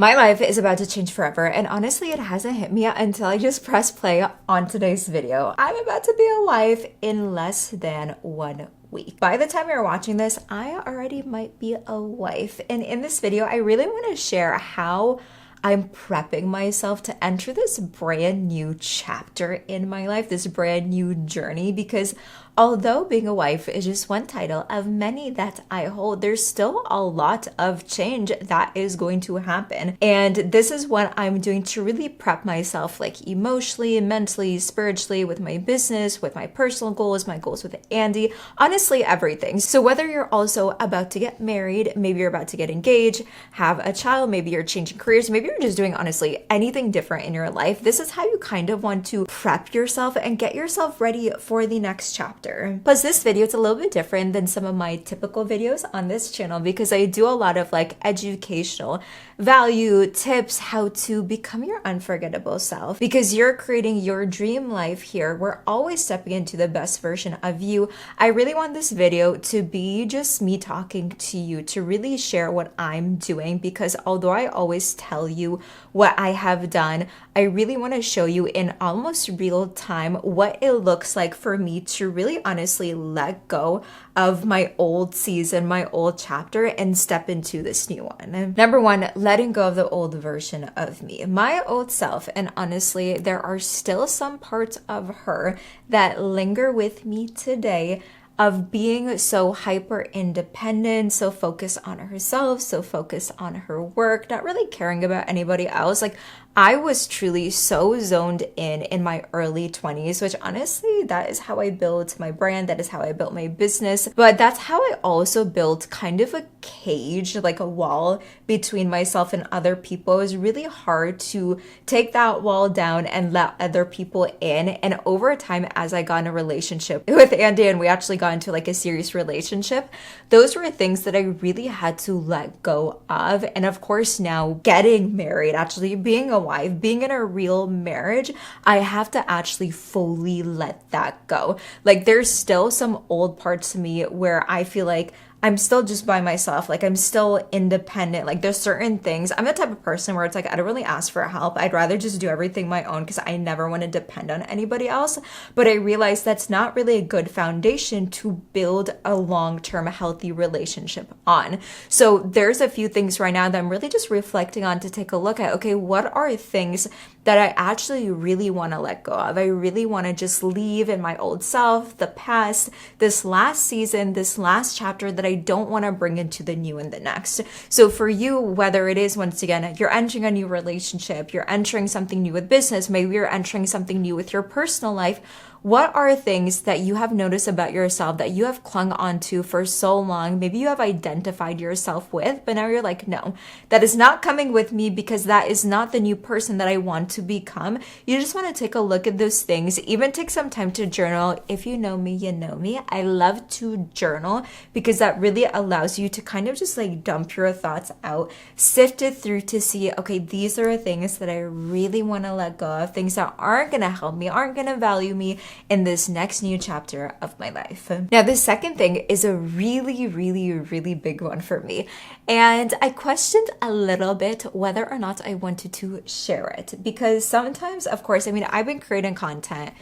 My life is about to change forever, and honestly, it hasn't hit me until I just pressed play on today's video. I'm about to be a wife in less than 1 week. By the time you're watching this, I already might be a wife. And in this video, I really want to share how I'm prepping myself to enter this brand new chapter in my life, this brand new journey, because although being a wife is just one title of many that I hold, there's still a lot of change that is going to happen. And this is what I'm doing to really prep myself, like emotionally, mentally, spiritually, with my business, with my personal goals, my goals with Andy, honestly, everything. So whether you're also about to get married, maybe you're about to get engaged, have a child, maybe you're changing careers, maybe you're just doing honestly anything different in your life, this is how you kind of want to prep yourself and get yourself ready for the next chapter. Plus, this video is a little bit different than some of my typical videos on this channel because I do a lot of like educational value tips, how to become your unforgettable self, because you're creating your dream life here. We're always stepping into the best version of you. I really want this video to be just me talking to you, to really share what I'm doing, because although I always tell you what I have done, I really want to show you in almost real time what it looks like for me to really honestly let go of my old season, my old chapter, and step into this new one. Number one, letting go of the old version of me, my old self. And honestly, there are still some parts of her that linger with me today, of being so hyper independent, so focused on herself, so focused on her work, not really caring about anybody else. Like, I was truly so zoned in my early 20s, which honestly, that is how I built my brand. That is how I built my business. But that's how I also built kind of a cage, like a wall between myself and other people. It was really hard to take that wall down and let other people in. And over time, as I got in a relationship with Andy and we actually got into like a serious relationship, those were things that I really had to let go of. And of course, now getting married, actually being a wife, being in a real marriage, I have to actually fully let that go. Like, there's still some old parts of me where I feel like I'm still just by myself. Like, I'm still independent. Like, there's certain things. I'm the type of person where it's like, I don't really ask for help. I'd rather just do everything my own because I never want to depend on anybody else. But I realized that's not really a good foundation to build a long-term healthy relationship on. So there's a few things right now that I'm really just reflecting on to take a look at. Okay, what are things that I actually really want to let go of? I really want to just leave in my old self, the past, this last season, this last chapter that I don't want to bring into the new and the next. So for you, whether it is, once again, you're entering a new relationship, you're entering something new with business, maybe you're entering something new with your personal life, what are things that you have noticed about yourself that you have clung onto for so long? Maybe you have identified yourself with, but now you're like, no, that is not coming with me because that is not the new person that I want to become. You just want to take a look at those things, even take some time to journal. If you know me, you know me. I love to journal because that really allows you to kind of just like dump your thoughts out, sift it through to see, okay, these are things that I really want to let go of, things that aren't going to help me, aren't going to value me in this next new chapter of my life. Now, the second thing is a really, really, really big one for me. And I questioned a little bit whether or not I wanted to share it because sometimes, of course, I mean, I've been creating content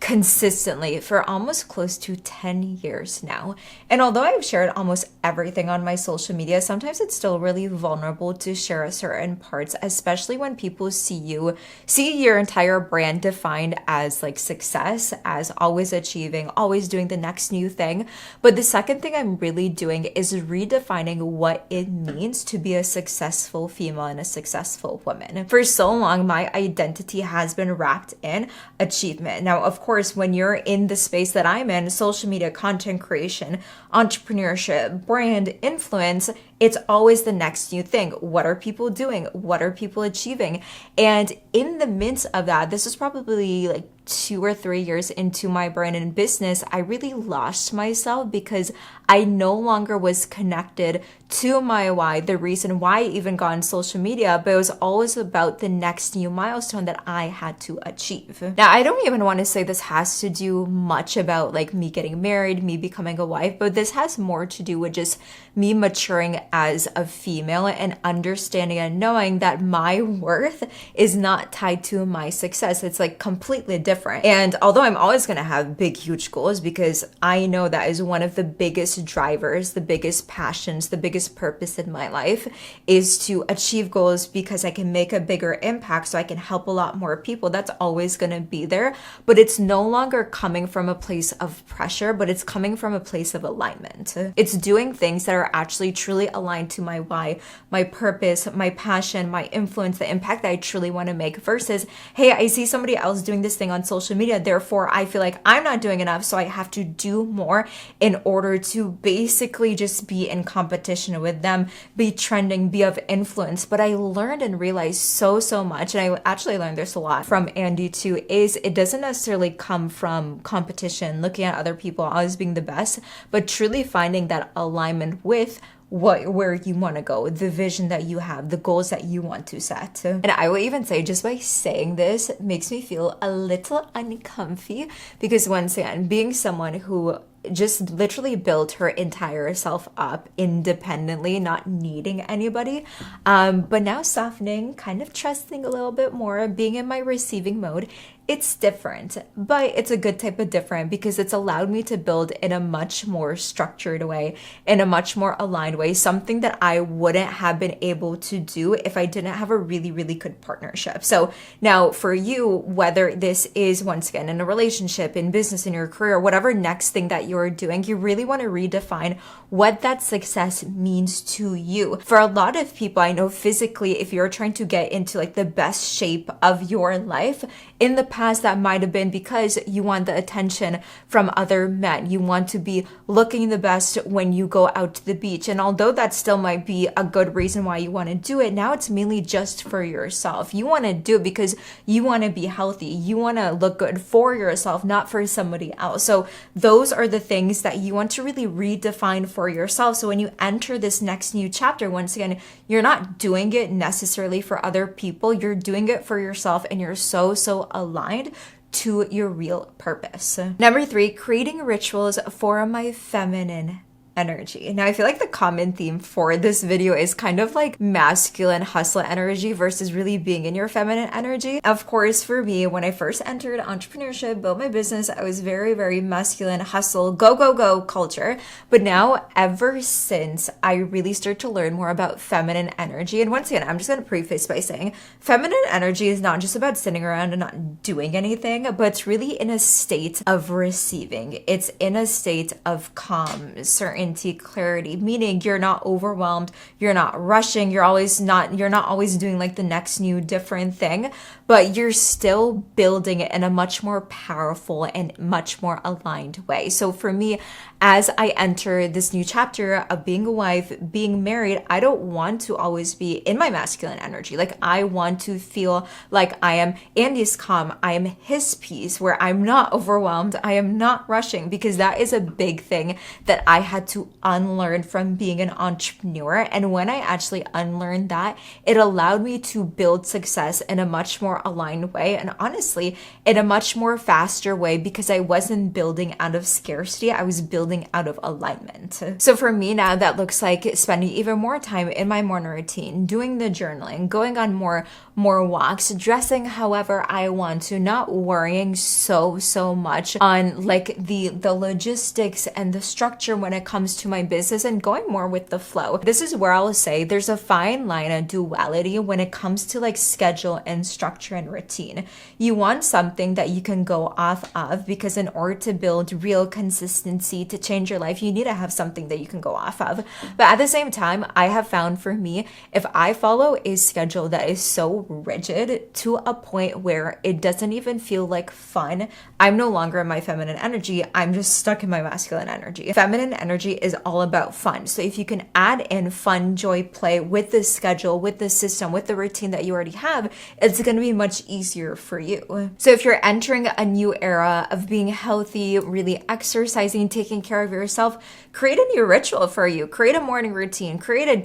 consistently for almost close to 10 years now. And although I've shared almost everything on my social media, sometimes it's still really vulnerable to share certain parts, especially when people see your entire brand defined as like success, as always achieving, always doing the next new thing. But the second thing I'm really doing is redefining what it means to be a successful female and a successful woman. For so long, my identity has been wrapped in achievement. Now, of course, when you're in the space that I'm in, social media, content creation, entrepreneurship, brand influence, it's always the next new thing. What are people doing? What are people achieving? And in the midst of that, this is probably like 2 or 3 years into my brand and business, I really lost myself because I no longer was connected to my why, the reason why I even got on social media, but it was always about the next new milestone that I had to achieve. Now, I don't even want to say this has to do much about like me getting married, me becoming a wife, but this has more to do with just me maturing as a female and understanding and knowing that my worth is not tied to my success. It's like completely different. And although I'm always going to have big, huge goals, because I know that is one of the biggest drivers, the biggest passions, the biggest purpose in my life is to achieve goals because I can make a bigger impact, so I can help a lot more people. That's always going to be there, but it's no longer coming from a place of pressure, but it's coming from a place of alignment. It's doing things that are actually truly aligned to my why, my purpose, my passion, my influence, the impact that I truly want to make, versus, hey, I see somebody else doing this thing on social media, therefore I feel like I'm not doing enough, so I have to do more in order to basically just be in competition with them, be trending, be of influence. But I learned and realized so much, and I actually learned this a lot from Andy too, is it doesn't necessarily come from competition, looking at other people always being the best, but truly finding that alignment with where you want to go, the vision that you have, the goals that you want to set. And I will even say, just by saying this makes me feel a little uncomfy, because once again, being someone who just literally built her entire self up independently, not needing anybody, but now softening, kind of trusting a little bit more, being in my receiving mode. It's different, but it's a good type of different, because it's allowed me to build in a much more structured way, in a much more aligned way, something that I wouldn't have been able to do if I didn't have a really, really good partnership. So now for you, whether this is, once again, in a relationship, in business, in your career, whatever next thing that you're doing, you really want to redefine what that success means to you. For a lot of people, I know physically, if you're trying to get into like the best shape of your life, in the past, that might have been because you want the attention from other men. You want to be looking the best when you go out to the beach. And although that still might be a good reason why you want to do it, now it's mainly just for yourself. You want to do it because you want to be healthy. You want to look good for yourself, not for somebody else. So those are the things that you want to really redefine for yourself. So when you enter this next new chapter, once again, you're not doing it necessarily for other people. You're doing it for yourself, and you're so aligned to your real purpose. Number 3, creating rituals for my feminine energy. Now, I feel like the common theme for this video is kind of like masculine hustle energy versus really being in your feminine energy. Of course, for me, when I first entered entrepreneurship, built my business, I was very masculine hustle, go culture. But now, ever since I really started to learn more about feminine energy, and once again, I'm just going to preface by saying feminine energy is not just about sitting around and not doing anything, but it's really in a state of receiving. It's in a state of calm, certainty, clarity, meaning you're not overwhelmed, you're not rushing, you're not always doing like the next new different thing, but you're still building it in a much more powerful and much more aligned way. So for me, as I enter this new chapter of being a wife, being married, I don't want to always be in my masculine energy. Like, I want to feel like I am Andy's calm, I am his peace, where I'm not overwhelmed, I am not rushing, because that is a big thing that I had to unlearn from being an entrepreneur. And when I actually unlearned that, it allowed me to build success in a much more aligned way, and honestly, in a much more faster way, because I wasn't building out of scarcity, I was building out of alignment. So for me now, that looks like spending even more time in my morning routine, doing the journaling, going on more walks, dressing however I want to, not worrying so much on like the logistics and the structure when it comes to my business, and going more with the flow. This is where I'll say there's a fine line of duality when it comes to like schedule and structure and routine. You want something that you can go off of, because in order to build real consistency, to change your life, you need to have something that you can go off of. But at the same time, I have found for me, if I follow a schedule that is so rigid to a point where it doesn't even feel like fun, I'm no longer in my feminine energy. I'm just stuck in my masculine energy. Feminine energy is all about fun. So if you can add in fun, joy, play with the schedule, with the system, with the routine that you already have, it's going to be much easier for you. So if you're entering a new era of being healthy, really exercising, taking care of yourself, create a new ritual for you. Create a morning routine, create a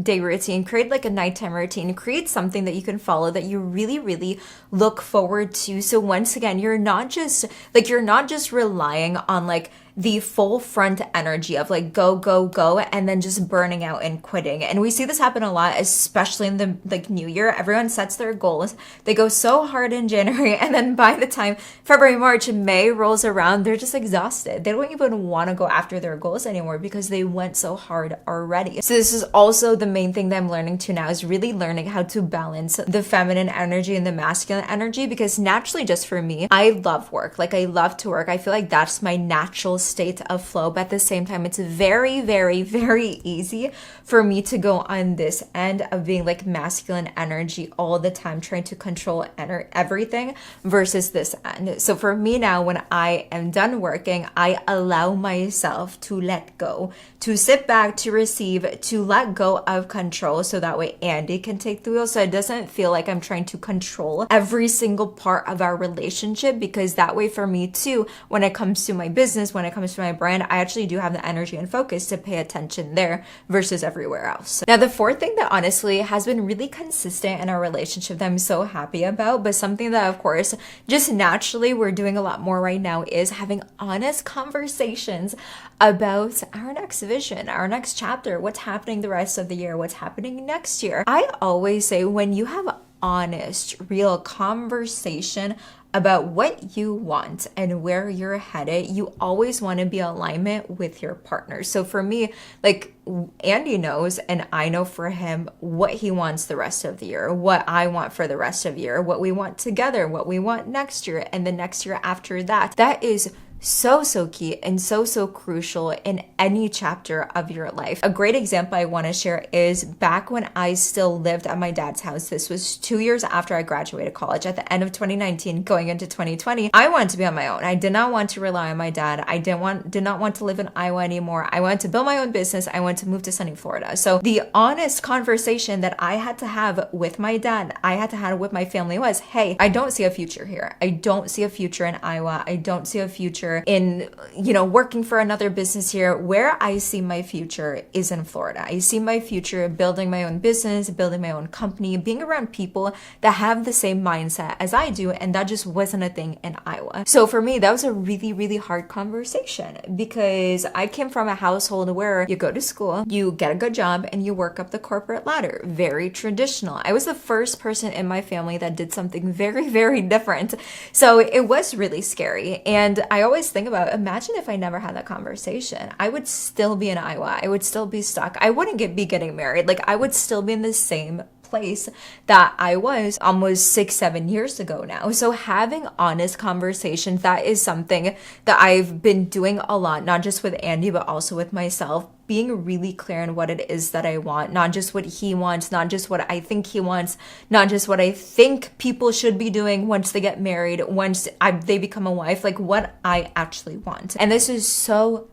day routine, create like a nighttime routine, create something that you can follow that you really look forward to. So once again, you're not just relying on like the full front energy of like go, go, go, and then just burning out and quitting. And we see this happen a lot, especially in the like new year. Everyone sets their goals. They go so hard in January, and then by the time February, March, and May rolls around, they're just exhausted. They don't even want to go after their goals anymore because they went so hard already. So this is also the main thing that I'm learning to now, is really learning how to balance the feminine energy and the masculine energy, because naturally, just for me, I love work. Like, I love to work. I feel like that's my natural state of flow. But at the same time, it's very, very, very easy for me to go on this end of being like masculine energy all the time, trying to control everything, versus this end. So for me now, when I am done working, I allow myself to let go, to sit back, to receive, to let go of control, so that way Andy can take the wheel. So it doesn't feel like I'm trying to control every single part of our relationship, because that way for me too, when it comes to my business, when it comes to my brand, I actually do have the energy and focus to pay attention there versus everywhere else. Now, the fourth thing that honestly has been really consistent in our relationship that I'm so happy about, but something that of course just naturally we're doing a lot more right now, is having honest conversations about our next vision, our next chapter, what's happening the rest of the year, what's happening next year. I always say, when you have honest, real conversation about what you want and where you're headed, you always want to be in alignment with your partner. So for me, like, Andy knows, and I know for him, what he wants the rest of the year, what I want for the rest of the year, what we want together, what we want next year, and the next year after that. That is so key and so crucial in any chapter of your life. A great example I want to share is back when I still lived at my dad's house. This was 2 years after I graduated college, at the end of 2019 going into 2020. I wanted to be on my own. I did not want to rely on my dad. I did not want to live in Iowa anymore. I wanted to build my own business. I wanted to move to sunny Florida. So the honest conversation that I had to have with my dad, I had to have with my family, was, hey, I don't see a future here. I don't see a future in Iowa. I don't see a future in, working for another business here. Where I see my future is in Florida. I see my future building my own business, building my own company, being around people that have the same mindset as I do. And that just wasn't a thing in Iowa. So for me, that was a really, really hard conversation, because I came from a household where you go to school, you get a good job, and you work up the corporate ladder. Very traditional. I was the first person in my family that did something very, very different. So it was really scary. And I always think about, imagine if I never had that conversation. I would still be in Iowa. I would still be stuck. I wouldn't be getting married. Like, I would still be in the same place that I was almost 6-7 years ago now. So having honest conversations, that is something that I've been doing a lot, not just with Andy, but also with myself. Being really clear on what it is that I want, not just what he wants, not just what I think he wants, not just what I think people should be doing once they get married, once they become a wife, like what I actually want. And this is so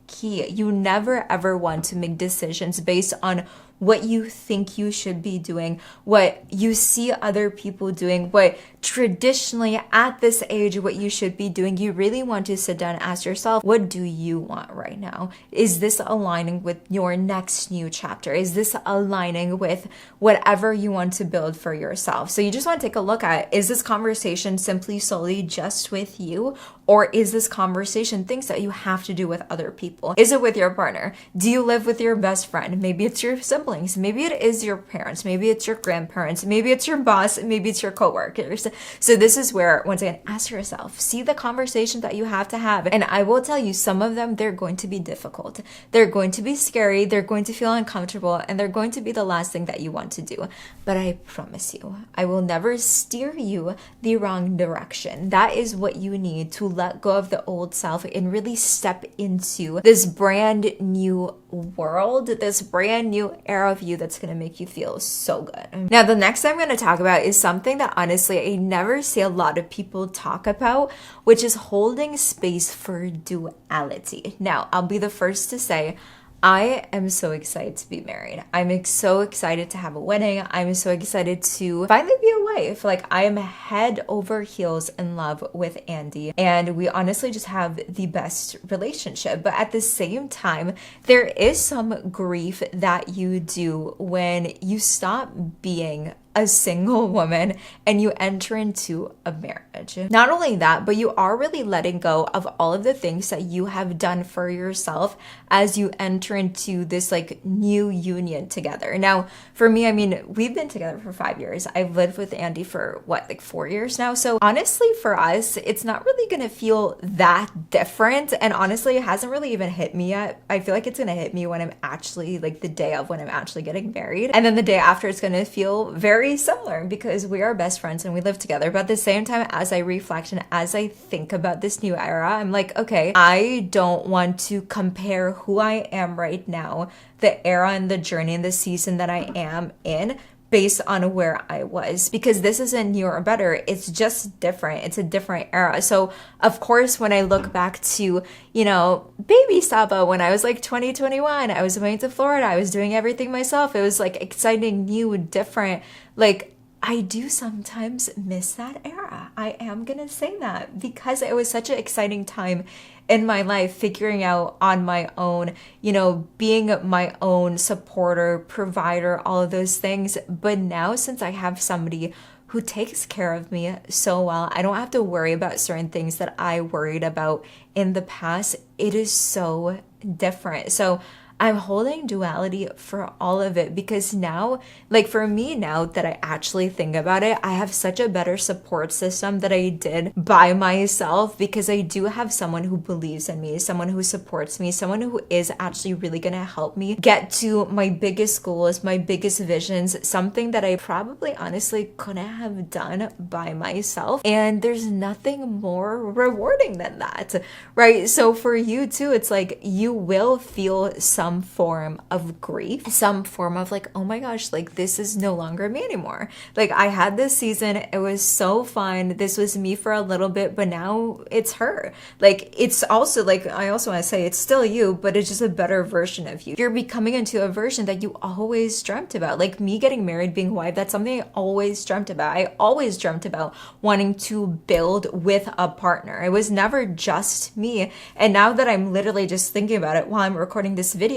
key. You never ever want to make decisions based on what you think you should be doing, what you see other people doing, what traditionally at this age, what you should be doing. You really want to sit down and ask yourself, what do you want right now? Is this aligning with your next new chapter? Is this aligning with whatever you want to build for yourself? So you just want to take a look at, is this conversation simply solely just with you? Or is this conversation things that you have to do with other people? Is it with your partner? Do you live with your best friend? Maybe it's your siblings. Maybe it is your parents. Maybe it's your grandparents. Maybe it's your boss. Maybe it's your coworkers. So this is where, once again, ask yourself, see the conversation that you have to have. And I will tell you, some of them, they're going to be difficult. They're going to be scary. They're going to feel uncomfortable. And they're going to be the last thing that you want to do. But I promise you, I will never steer you the wrong direction. That is what you need to let go of the old self and really step into this brand new world, this brand new era of you that's going to make you feel so good. Now, the next thing I'm going to talk about is something that honestly I never see a lot of people talk about, which is holding space for duality. Now, I'll be the first to say, I am so excited to be married. I'm so excited to have a wedding. I'm so excited to finally be a wife. Like, I am head over heels in love with Andy, and we honestly just have the best relationship. But at the same time, there is some grief that you do when you stop being a single woman and you enter into a marriage. Not only that, but you are really letting go of all of the things that you have done for yourself as you enter into this like new union together. Now, for me, I mean, we've been together for 5 years. I've lived with Andy for what, like 4 years now. So honestly, for us, it's not really gonna feel that different. And honestly, it hasn't really even hit me yet. I feel like it's gonna hit me when I'm actually like the day of when I'm actually getting married. And then the day after, it's gonna feel very similar because we are best friends and we live together. But at the same time, as I reflect and as I think about this new era, I'm like, okay, I don't want to compare who I am right now, the era and the journey and the season that I am in, based on where I was, because this isn't new or better. It's just different. It's a different era. So of course, when I look back to, you know, baby Sabah, when I was like 2021, I was moving to Florida, I was doing everything myself. It was like exciting, new, different. Like, I do sometimes miss that era. I am gonna say that because it was such an exciting time in my life, figuring out on my own, you know, being my own supporter, provider, all of those things. But now, since I have somebody who takes care of me so well, I don't have to worry about certain things that I worried about in the past. It is so different. So I'm holding duality for all of it because now, like for me, now that I actually think about it, I have such a better support system that I did by myself because I do have someone who believes in me, someone who supports me, someone who is actually really gonna help me get to my biggest goals, my biggest visions, something that I probably honestly couldn't have done by myself. And there's nothing more rewarding than that, right? So for you too, it's like you will feel some form of grief, some form of like, oh my gosh, like this is no longer me anymore. Like I had this season, it was so fun. This was me for a little bit, but now it's her. Like it's also like, I also want to say it's still you, but it's just a better version of you. You're becoming into a version that you always dreamt about. Like me getting married, being a wife, that's something I always dreamt about. I always dreamt about wanting to build with a partner. It was never just me. And now that I'm literally just thinking about it while I'm recording this video,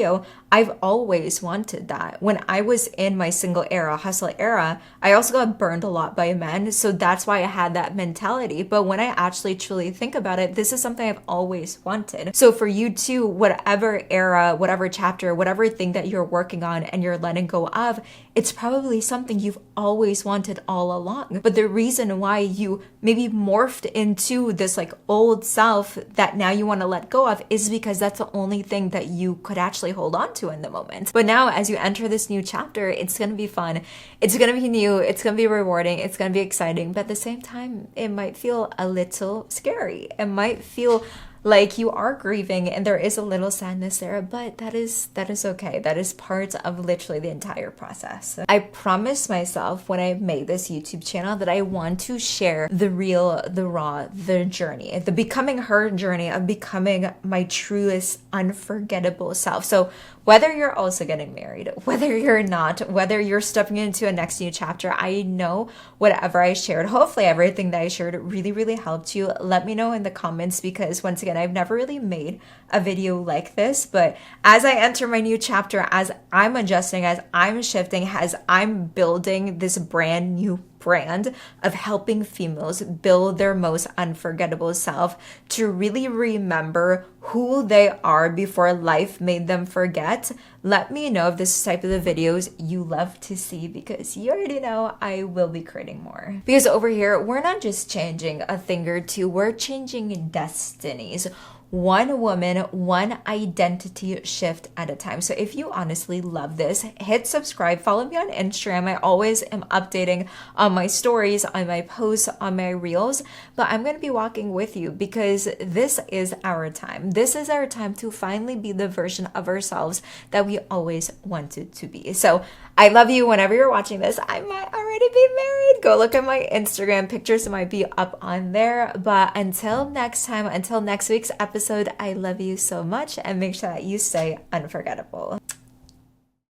I've always wanted that. When I was in my single era, hustle era, I also got burned a lot by men. So that's why I had that mentality. But when I actually truly think about it, this is something I've always wanted. So for you too, whatever era, whatever chapter, whatever thing that you're working on and you're letting go of, it's probably something you've always wanted all along. But the reason why you maybe morphed into this like old self that now you want to let go of is because that's the only thing that you could actually hold on to in the moment. But now as you enter this new chapter, it's going to be fun. It's going to be new. It's going to be rewarding. It's going to be exciting. But at the same time, it might feel a little scary. It might feel like you are grieving and there is a little sadness there, but that is okay. That is part of literally the entire process. I promised myself when I made this YouTube channel that I want to share the real, the raw, the journey, the becoming her journey of becoming my truest unforgettable self. So whether you're also getting married, whether you're not, whether you're stepping into a next new chapter, I know whatever I shared, hopefully everything that I shared really, really helped you. Let me know in the comments because once again, I've never really made a video like this, but as I enter my new chapter, as I'm adjusting, as I'm shifting, as I'm building this brand new brand of helping females build their most unforgettable self to really remember who they are before life made them forget. Let me know if this is the type of the videos you love to see because you already know I will be creating more. Because over here, we're not just changing a thing or two, we're changing destinies. One woman, one identity shift at a time. So if you honestly love this, hit subscribe, follow me on Instagram. I always am updating on my stories, on my posts, on my reels, but I'm going to be walking with you because this is our time. This is our time to finally be the version of ourselves that we always wanted to be. So I love you. Whenever you're watching this, I might already be married. Go look at my Instagram pictures. It might be up on there. But until next time, until next week's episode, I love you so much and make sure that you stay unforgettable.